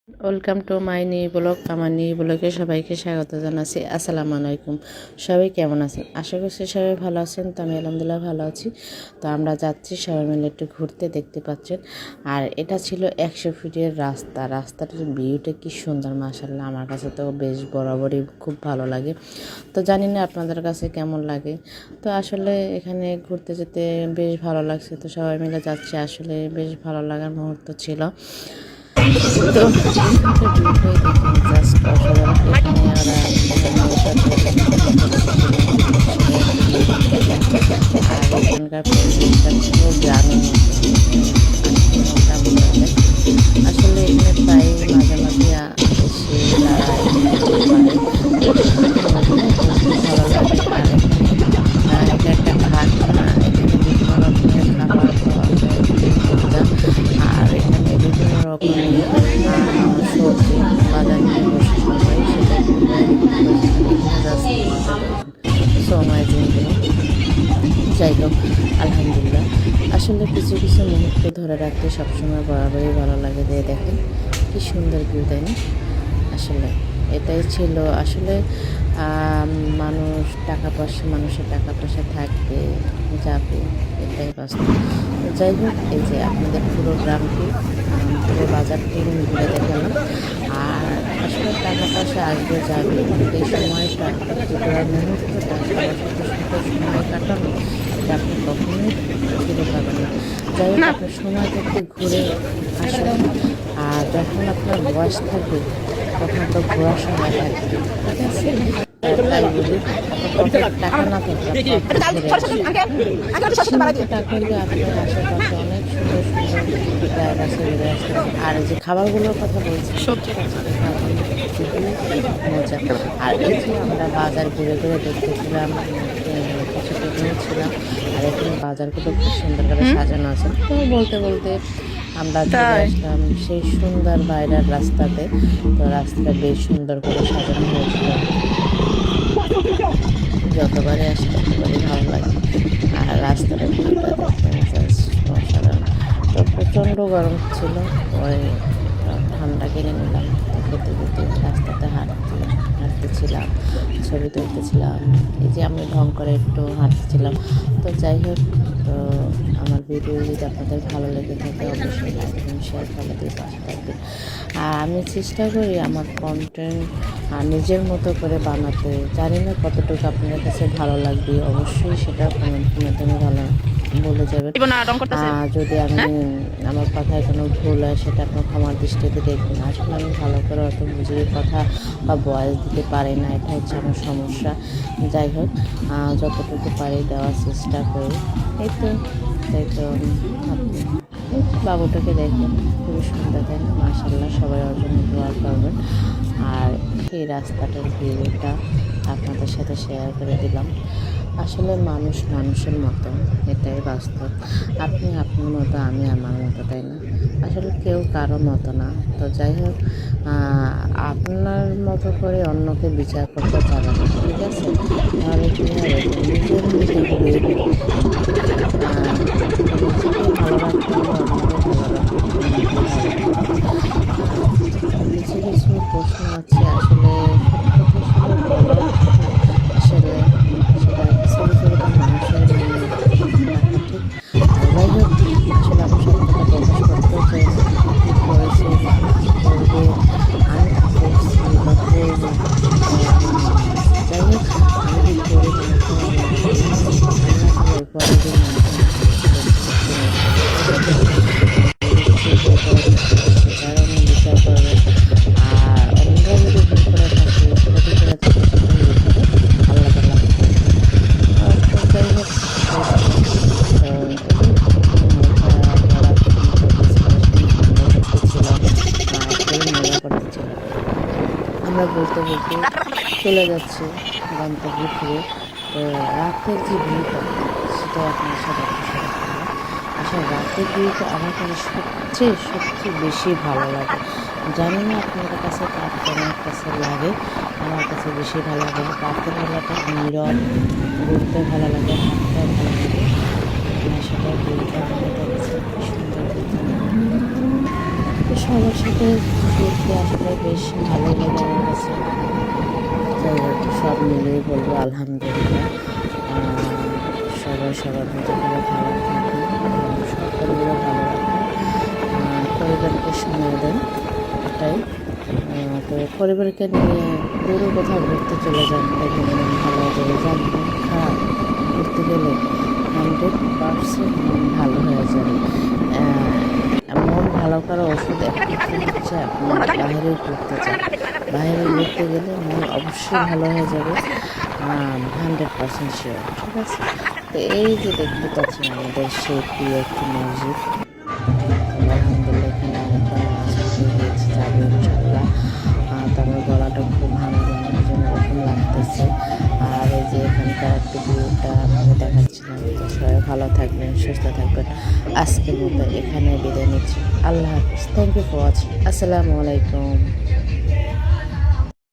Welcome to my new blog. আমার new ব্লগে সবাইকে স্বাগত জানাচ্ছি। আসসালামু আলাইকুম। সবাই কেমন আছেন? আশা করছি সবাই ভালো আছেন। তো আমি আলহামদুলিল্লাহ ভালো আছি। তো আমরা যাচ্ছি সবাই মিলে একটু ঘুরতে, দেখতে পাচ্ছেন। আর এটা ছিল 100 ফিটের রাস্তা। রাস্তাটার ভিউটা কি সুন্দর, মাশাআল্লাহ। আমার কাছে তো বেশ বরাবরই খুব ভালো লাগে। তো জানি না আপনাদের কাছে কেমন লাগে। তো আসলে এখানে ঘুরতে যেতে বেশ ভালো লাগছে। তো সবাই মিলে যাচ্ছি, আসলে বেশ ভালো লাগার মুহূর্ত ছিল। তো এখানকার ভিউটাই দেখেন, জাস্ট অসাধারণ। এখানে ওরা নৌকাতে করতেছিল, আসলে একটা ভিউ দেখতেছেন। আর এখানকার পরিবেশটা পুরো গ্রামের মতো, আসলে গ্রাম বলা যায়। আসলে এখানে প্রায় মাঝে মাঝে এসে তারা এখানে ঘুরতে পারে। তো এখানকার নদীটা খুব ভালো লাগে। আর এখানে এটা একটা ঘাট না, এখানে বিভিন্ন রকমের খাবার পাওয়া যায়, ভুট্টা। আর এখানে বিভিন্ন রকমের সবজি বাজার নিয়ে বসে সবাই, সেটা কিনে বিক্রি করছে। এখানে জাস্ট ভিউটা দেখেন, সো অ্যামেজিং ভিউ। যাই হোক, আলহামদুলিল্লাহ। আসলে কিছু কিছু মুহূর্ত ধরে রাখতে সবসময় বরাবরই ভালো লাগে। যে দেখেন কি সুন্দর ভিউ, তাই না? আসলে এটাই ছিল। আসলে মানুষের টাকা পয়সা থাকবে, যাবে, এটাই বাস্তব। তো যাই হোক, এই যে আপনাদের পুরো গ্রামটি, পুরো বাজারটি ঘুরে দেখালাম। আর আসলে টাকা পয়সা আসবে, যাবে, এই সময়টা, পুরো মুহূর্তটা সবার সাথে সুন্দর সময় কাটানো, এটা আপনি কখনোই ফিরে পাবেন না। যাই হোক, আপনার সময় থাকতে ঘুরে আসুন। আর যখন আপনার বয়স থাকবে তখন তো ঘোরার সময় থাকবে, ঠিক আছে? তাই বলি, আপনার টাকা না থাকলে চিন্তাটা করলে আপনার আশেপাশে অনেক সুন্দর সুন্দর জায়গা চলে আসবে। আর যে খাবারগুলোর কথা বলছি, মজা। আর এই যে আমরা বাজার ঘুরে ঘুরে দেখতেছিলাম, কিছু পিকনিক ছিলাম। আর এখানে বাজারগুলো খুব সুন্দর করে সাজানো আছে। তো বলতে বলতে আমরা চলে আসলাম সেই সুন্দর বাইরের রাস্তাতে। তো রাস্তাটা বেশ সুন্দর করে সাজানো হয়েছিল। যতবারই আসি ততবারই ভালো লাগে। আর রাস্তাটা ভিউটা দেখবেন, জাস্ট অসাধারণ। তো প্রচণ্ড গরম ছিল, ওই ঠান্ডা কিনে নিলাম। তো খেতে খেতে রাস্তাতে হাঁটতেছিলাম, ছবি তুলতেছিলাম। এই যে আমি ঢং করে একটু হাঁটতেছিলাম। তো যাই হোক, তো আমার ভিডিও যদি আপনাদের ভালো লেগে থাকে অবশ্যই লাইক এবং শেয়ার করে দিয়ে পাশে থাকবেন। আর আমি চেষ্টা করি আমার কন্টেন্ট নিজের মতো করে বানাতে। জানি না কতটুকু আপনাদের কাছে ভালো লাগবে, অবশ্যই সেটা কমেন্টের মাধ্যমে বলে যাবেন। যদি আমি আমার কথায় কোনো ভুল হয় সেটা আপনার ক্ষমার দৃষ্টিতে দেখবেন। আসলে আমি ভালো করে অত বুঝিয়ে কথা বা ভয়েস দিতে পারি না, এটা হচ্ছে আমার সমস্যা। যাই হোক, যতটুকু পারি দেওয়ার চেষ্টা করি। এই তো, তাই তো। আপনি বাবুটাকে দেখেন, খুবই সুন্দর, তাই না? মাশাআল্লাহ। সবাই ওর জন্য দোয়া করবেন। আর এই রাস্তাটার ভিউটা আপনাদের সাথে শেয়ার করে দিলাম। আসলে মানুষ মানুষের মতো, এটাই বাস্তব। আপনি আপনার মতো, আমি আমার মতো, তাই না? আসলে কেউ কারো মতো না। তো যাই হোক, আপনার মতো করে অন্যকে বিচার করতে যাবে না, ঠিক আছে? তাহলে কী হবে, যে নিজেকে ভুলিয়ে দিবে। নিজেকে ভালো রাখতে হলে অন্যকে ভালো রাখতে হবে। কিছু কিছু প্রশ্ন আছে, আসলে সত্যি কথা ছিল বলো, আসলে সেটা কিছু কিছু কথা মানুষের মনে রাখা ঠিক। যাই হোক, আসলে আমি সত্যটা প্রকাশ করতেও চাইছি, কী করেছে বা কী করবে, আমি কী করছি বা করবো, সেটাই আমার মনে আছে। যাই হোক, আমি কি করি না করি আল্লাহ তাআলা উপরে যে মাধ্যমে সেটার আমি বিচার করবো। আর অন্যরা যদি ভুল করে থাকে, ক্ষতি করে থাকে, সেটার বিচারও আল্লাহ তাআলা করবেন। তো যাই হোক, এটাই ছিল। তো এই এখানে নৌকা ভরা পিকনিক করতেছিল, সেই আনন্দ করতেছিলাম, খুবই মজা করতেছিলাম। আমরা বলতে বলতে চলে যাচ্ছি গন্তব্যে। তো রাতের যে ভিউটা, সেটাই আপনার সাথে শেয়ার করলাম। আসলে রাতের ভিউটা আমার কাছে সবচেয়ে বেশি ভালো লাগে। জানি না আপনাদের কাছে কেমন কাছে লাগে। আমার কাছে বেশি ভালো লাগে রাতের বেলাটা, নীরব, ঘুরতে ভালো লাগে, হাঁটতেও ভালো লাগে। আপনার সাথে ভিউটা আমি দেখছি, কি সুন্দর দেখতে না? তো সবার সাথে ঘুরতে আসলে বেশ ভালো লাগে আমার কাছে। যাই হোক, সব মিলিয়ে বলবো আলহামদুলিল্লাহ। সবাই সবার মতো করে ভালো থাকুন, সকলেরও ভালো রাখুন, পরিবারকে সময় দেন, এটাই। তো পরিবারকে নিয়ে দূরে কোথাও ঘুরতে চলে যান, দেখবেন মন ভালো হয়ে যাবে। যান মন খারাপ, ঘুরতে গেলে 100% মন ভালো হয়ে যাবে। মন ভালো করার ওষুধ একমাত্র হচ্ছে আপনি বাইরে ঘুরতে যান। বাইরে ঘুরতে গেলে মন অবশ্যই ভালো হয়ে যাবে, 100% শিওর। ঠিক আছে, তো এই যে দেখতে পাচ্ছেন আমাদের সেই প্রিয় একটি মসজিদ। আলহামদুলিল্লাহ এখানে অনেকবার নামাজ পড়তে গিয়েছি, যাবো ইনশাল্লাহ। তো আমার গলাটা খুব ভাঙা ভাঙার জন্য এরকম লাগতেছে। আর এই যে এখানকার একটু ভিউটা আপনাকে দেখাচ্ছিলাম। তো সবাই ভালো থাকবেন, সুস্থ থাকবেন। আজকের মতো এখানে বিদায় নিচ্ছি। আল্লাহ হাফিজ। Thank you for watching. আসসালামু আলাইকুম।